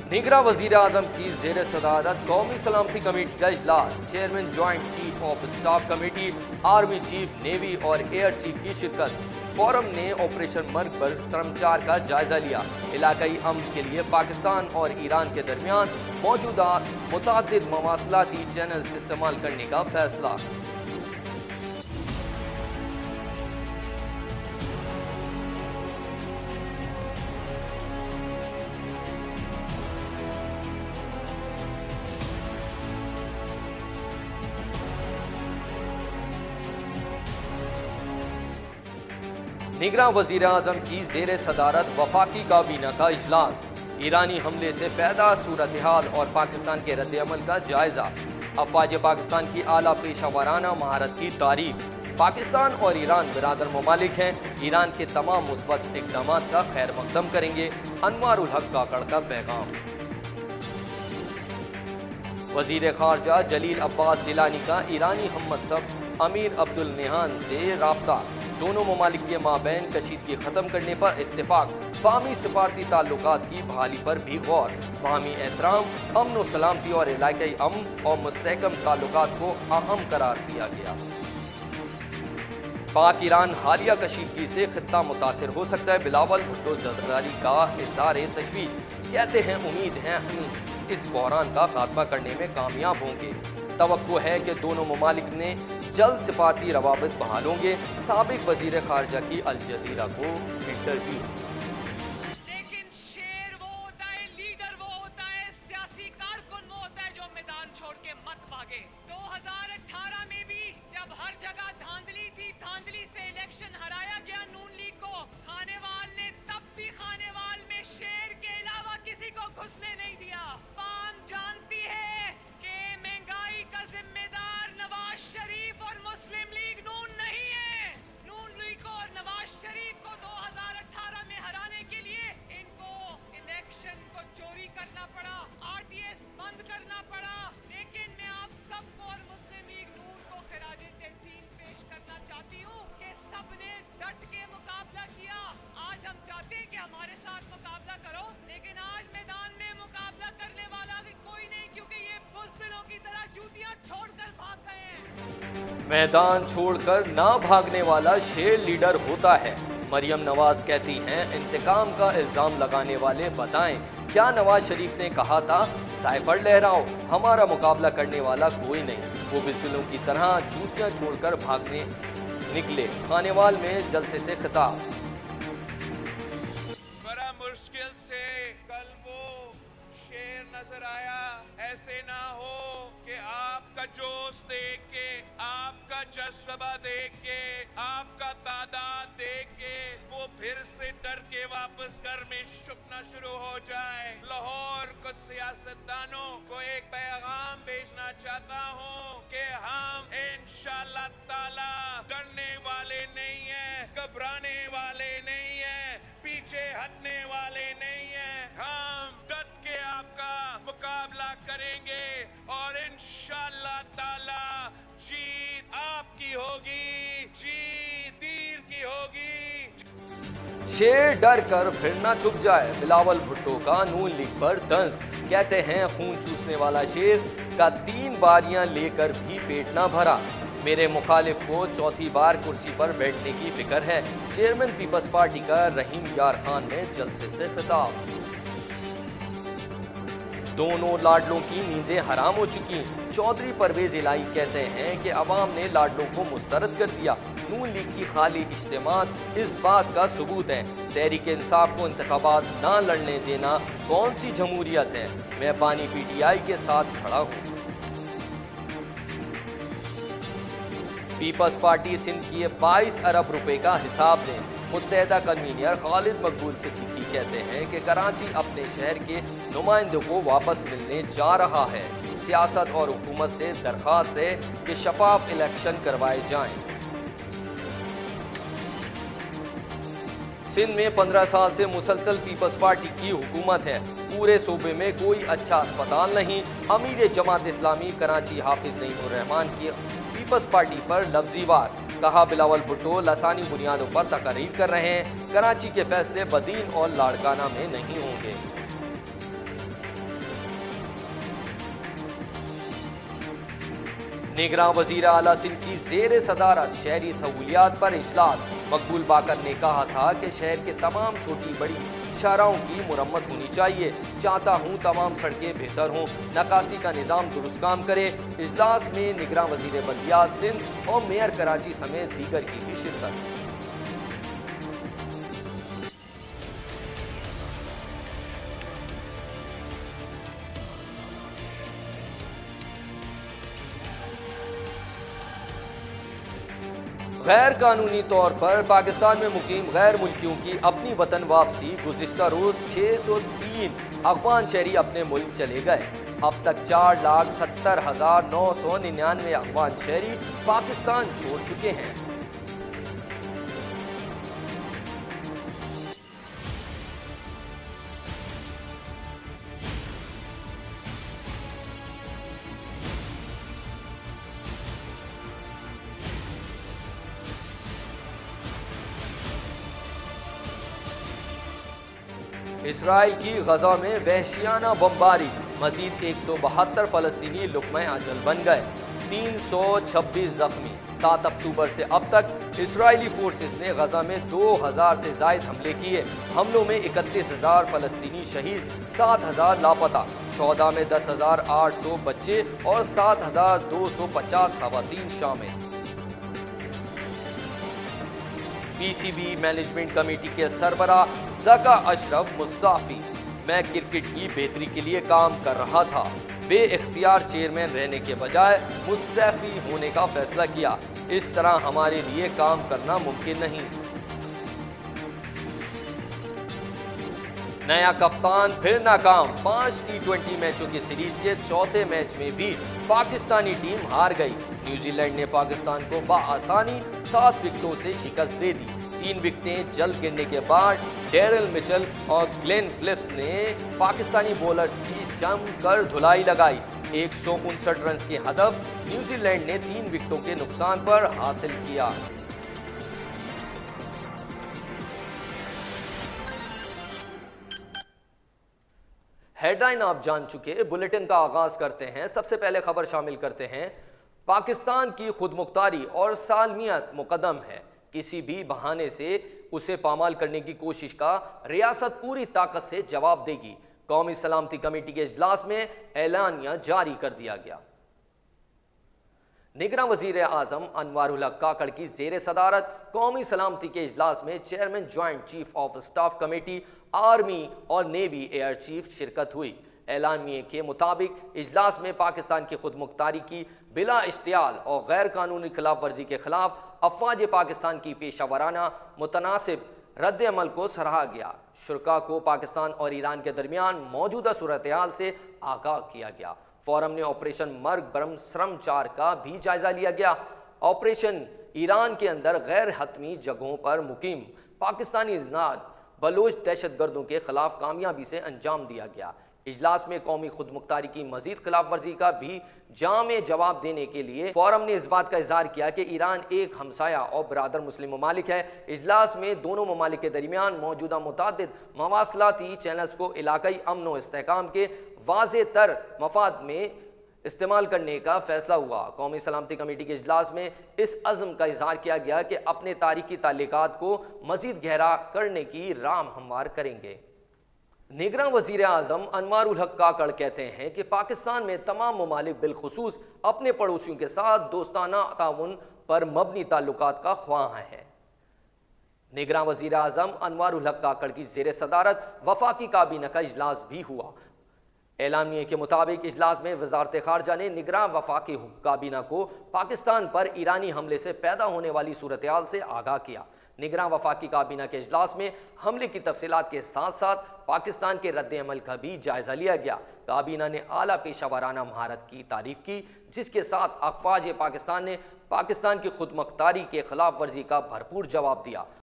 निगरां वज़ीर-ए-आज़म की ज़ेर सदारत कौमी सलामती कमेटी का इजलास। Chairman joint chief of staff committee, army chief, navy और एयर चीफ की शिरकत। फोरम ने ऑपरेशन मर्ग पर श्रमचार का जायजा लिया। इलाकाई अमन के लिए पाकिस्तान और ईरान के दरमियान मौजूदा मुतअद्दिद मवासलाती चैनल्स इस्तेमाल करने का फैसला। निगरां वज़ीर-ए-आज़म की ज़ेर सदारत वफाकी काबीना का इजलास। ईरानी हमले से पैदा सूरत हाल और पाकिस्तान के रद्द-ए-अमल का जायजा। अफवाज पाकिस्तान की आला पेशा महारत की तारीफ। पाकिस्तान और ईरान बिरादर ममालिक हैं। ईरान के तमाम मुस्बत इक़दाम का खैर मकदम करेंगे। अनवारुल हक काकड़ का पैगाम। वज़ीर ख़ारजा जलील अब्बास जिलानी का ईरानी हममनसब अमीर अब्दुल निहान से राब्ता। दोनों ममालिक के माबैन कशीदगी ख़त्म करने पर इत्तेफाक। बामी सफारती ताल्लुकात की बहाली पर भी गौर। बामी एहतराम, अमन व सलामती और इलाकाई अमन और मुस्तहकम ताल्लुकात को अहम करार दिया गया। पाक ईरान हालिया कशीदगी से खित्ता मुतासिर हो सकता है। बिलावल भुट्टो जरदारी का इज़हार तशवीश। कहते हैं उम्मीद है इस बहरान का खात्मा करने में कामयाब होंगे। तवक्को है कि दोनों ममालिक ने जल्द सिफारती रवाबित बहाल होंगे। साबिक वज़ीर ख़ारजा की अल जज़ीरा को इंटरव्यू। लेकिन शेर वो होता है, लीडर वो होता है, सियासी कारकुन वो होता है जो मैदान छोड़ के मत भागे। 2018 में भी जब हर जगह धांधली थी, धांधली से इलेक्शन हराया गया नून लीग को। खानेवाल ने तब भी खानेवाल में शेर के अलावा किसी को घुसने नहीं दिया। पाम जानती है कि महंगाई का जिम्मेदार नवाज शरीफ और मुस्लिम लीग नून नहीं है। नून लीग को और नवाज शरीफ को 2018 में हराने के लिए इनको इलेक्शन को चोरी करना पड़ा, आरटीएस बंद करना पड़ा। लेकिन मैं आप सबको और मुस्लिम लीग नून को खिराजे तहसीन पेश करना चाहती हूँ कि सबने डट के मुकाबला किया। आज हम चाहते हैं कि हमारे साथ मुकाबला करो, लेकिन आज मैदान में मुकाबला करने वाला कोई नहीं, क्योंकि ये बुज़दिलों की तरह जूतियां छोड़कर भाग गए हैं। मैदान छोड़कर ना भागने वाला शेर लीडर होता है। मरियम नवाज कहती हैं इंतकाम का इल्जाम लगाने वाले बताएं क्या नवाज शरीफ ने कहा था साइफर लहराओ, हमारा मुकाबला करने वाला कोई नहीं। वो बुज़दिलों की तरह जूतियां छोड़कर भागने निकले। खानेवाल में जलसे से खिताब। बड़ा मुश्किल से कल वो शेर नजर आया। ऐसे ना हो कि आपका जोश देख के, आपका जज्बा देख के, आपका तादाद देख के वो फिर से डर के वापस घर में छुपना शुरू हो जाए। लाहौर को सियासतदानों को एक पैगाम भेजना चाहता हूँ कि हम इंशाअल्लाह ताला डरने वाले नहीं है, घबराने वाले नहीं है, पीछे हटने वाले नहीं है। हम डट के आपका मुकाबला करेंगे और इंशाअल्लाह ताला जीत आपकी होगी, जीत तीर की होगी। शेर डर कर फिर ना छुप जाए। बिलावल भुट्टो का नून लीग पर तंज। कहते हैं खून चूसने वाला शेर का 3 बारियां लेकर भी पेट ना भरा। मेरे मुखालिफ को चौथी बार कुर्सी पर बैठने की फिक्र है। चेयरमैन पीपल्स पार्टी का रहीम यार खान ने जलसे से खिताब। दोनों लाडलों की नींदें हराम हो चुकी। चौधरी परवेज इलाही कहते हैं कि अवाम ने लाडलों को मुस्तरद कर दिया। नून लीग की खाली इज्तिमात इस बात का सबूत है। तहरीक इंसाफ को इंतखाबात ना लड़ने देना कौन सी जमहूरियत है। मैं बानी पीटीआई के साथ खड़ा हूँ। पीपल्स पार्टी सिंध की 22 अरब रुपए का हिसाब दें। मुत्तहदा कन्वीनर खालिद मकबूल सिद्दीकी कहते हैं कि कराची अपने शहर के नुमाइंदों को वापस मिलने जा रहा है। सियासत और हुकूमत से दरख्वास्त है कि शफाफ इलेक्शन करवाए जाएं। सिंध में 15 साल से मुसलसल पीपल्स पार्टी की हुकूमत है। पूरे सूबे में कोई अच्छा अस्पताल नहीं। अमीर जमात इस्लामी कराची हाफिज नईमुर रहमान की पीपल्स पार्टी पर लफ्जी वार। कहा बिलावल भुट्टो लसानी बुनियादों पर तकरीर कर रहे हैं। कराची के फैसले बदीन और लाड़काना में नहीं होंगे। निगरान वजीर आला सिंध की जेर सदारत शहरी सहूलियात पर इजलास। मकबूल बाकर ने कहा था कि शहर के तमाम छोटी बड़ी शाहराहों की मुरम्मत होनी चाहिए। चाहता हूँ तमाम सड़कें बेहतर हों, नकासी का निज़ाम दुरुस्त काम करे। इजलास में निगरान वजीर बल्दियात सिंध और मेयर कराची समेत दीगर की भी शिरकत। गैर कानूनी तौर पर पाकिस्तान में मुकीम गैर मुल्कियों की अपनी वतन वापसी। गुज़िश्ता रोज 603 अफगान शहरी अपने मुल्क चले गए। अब तक 4,70,999 अफगान शहरी पाकिस्तान छोड़ चुके हैं। इसराइल की गजा में वहशियाना बमबारी। मजीद 172 फलस्तीनी लुक़्मा अजल बन गए। 326 जख्मी। 7 अक्टूबर से अब तक इसराइली फोर्सेस ने गजा में 2000 से जायद हमले किए। हमलों में 31,000 फलस्तीनी शहीद, 7,000 लापता। शोहदा में 10,800 बच्चे और 7,250 खवातीन शामिल। पीसीबी मैनेजमेंट कमेटी के सरबरा ज़का अशरफ मुस्ताफी। मैं क्रिकेट की बेहतरी के लिए काम कर रहा था, बेइख्तियार चेयरमैन रहने के बजाय मुस्तफी होने का फैसला किया। इस तरह हमारे लिए काम करना मुमकिन नहीं। नया कप्तान फिर नाकाम। 5 T20 मैचों की सीरीज के चौथे मैच में भी पाकिस्तानी टीम हार गई। न्यूजीलैंड ने पाकिस्तान को बआसानी 7 विकेटों से शिकस्त दे दी। 3 विकेटें जल्द गिरने के बाद डेरिल मिचेल और ग्लेन फिलिप्स ने पाकिस्तानी बॉलर्स की जमकर धुलाई लगाई। 159 रन के हदफ न्यूजीलैंड ने 3 विकेटों के नुकसान पर हासिल किया। हेडलाइन आप जान चुके। बुलेटिन का आगाज करते हैं। सबसे पहले खबर शामिल करते हैं। पाकिस्तान की खुदमुख्तारी और सालमियत मुकदम है। किसी भी बहाने से उसे पामाल करने की कोशिश का रियासत पूरी ताकत से जवाब देगी। कौमी सलामती कमेटी के इजलास में ऐलानिया जारी कर दिया गया। निगरान वजीर आजम अनवारुल हक काकड़ की जेर सदारत कौमी सलामती के इजलास में chairman joint chief of staff committee army और नेवी एयर चीफ शिरकत हुई। ऐलानिए के मुताबिक इजलास में पाकिस्तान की खुदमुख्तारी की बिला इश्तियाल और गैर कानूनी खिलाफ वर्जी के खिलाफ अफवाज पाकिस्तान की पेशावराना मुतनासिब रद्द अमल को सराहा गया। शुरका को पाकिस्तान और ईरान के दरमियान मौजूदा सूरत हाल से आगाह किया गया। फोरम ने ऑपरेशन मर्ग बरम श्रम 4 का भी जायजा लिया गया। ऑपरेशन ईरान के अंदर गैर हतमी जगहों पर मुकीम पाकिस्तानी इजनाद बलोच दहशतगर्दों के खिलाफ कामयाबी से अंजाम दिया गया। इजलास में कौमी खुदमुख्तारी की मजीद खिलाफ वर्जी का भी जामे जवाब देने के लिए फोरम ने इस बात का इजहार किया कि ईरान एक हमसाया और बरादर मुस्लिम ममालिक है। इजलास में दोनों ममालिक के दरमियान मौजूदा मुतादिद मवासलाती चैनल्स को इलाकाई अमन व इस्तेहकाम के वाज़े तर मफाद में इस्तेमाल करने का फैसला हुआ। कौमी सलामती कमेटी के इजलास में इस अज़्म का इजहार किया गया कि अपने तारीखी ताल्लुकात को मजीद गहरा करने की राह हमवार करेंगे। निगरान वजीर आजम अनवारुल हक काकड़ कहते हैं कि पाकिस्तान में तमाम ममालिक बिलखुसूस अपने पड़ोसियों के साथ दोस्ताना ताउन पर मबनी ताल्लुकात का ख्वाह है। निगरान वजीर आजम अनवारुल हक काकड़ की जेर सदारत वफाकी काबीना का इजलास भी हुआ। ऐलानिए के मुताबिक इजलास में वजारत खारजा ने निगरान वफाकी काबीना को पाकिस्तान पर ईरानी हमले से पैदा होने वाली सूरत हाल से आगाह किया। निगरान वफाकी काबीना के इजलास में हमले की तफसीलात के साथ साथ पाकिस्तान के रद्द अमल का भी जायजा लिया गया। काबीना ने आला पेशावराना महारत की तारीफ की, जिसके साथ अफवाज पाकिस्तान ने पाकिस्तान की खुदमुख्तारी के खिलाफ वर्जी का भरपूर जवाब दिया।